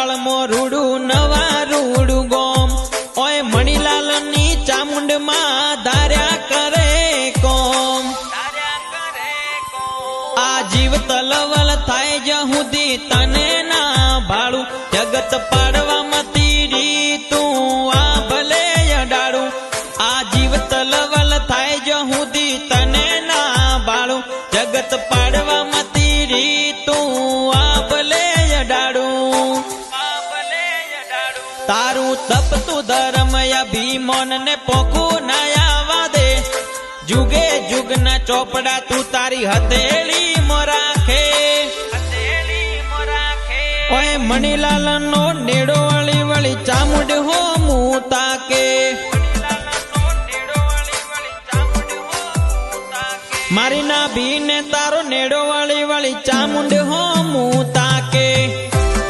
કાળમાં રૂડું નવા રૂડું ગોમ ઓય મણીલાલની ચામુંડમાં ધાર્યા કરે કોમ આ જીવ તલવલ થાય જહુદી તને ના ભાળું જગત પાડવામાં તીરી તું આ ભલે અડાડું આ જીવ તલવલ થાય જહુદી તને ના ભાળું જગત પાડવામાં તીરી તું આ ભલે અડાડું તારું તપતું ધર્મ અભિમાન ને પોખું નાયા દે જુગે જુગના ચોપડા તું તારી હથેળી મોરાખે ઓય મણીલાલ નો નેડો વળી વળી ચામુંડ હો મુતા કે મારી ના ભી ને તારો નેડો વળી વળી ચામુંડ હો મુતા કે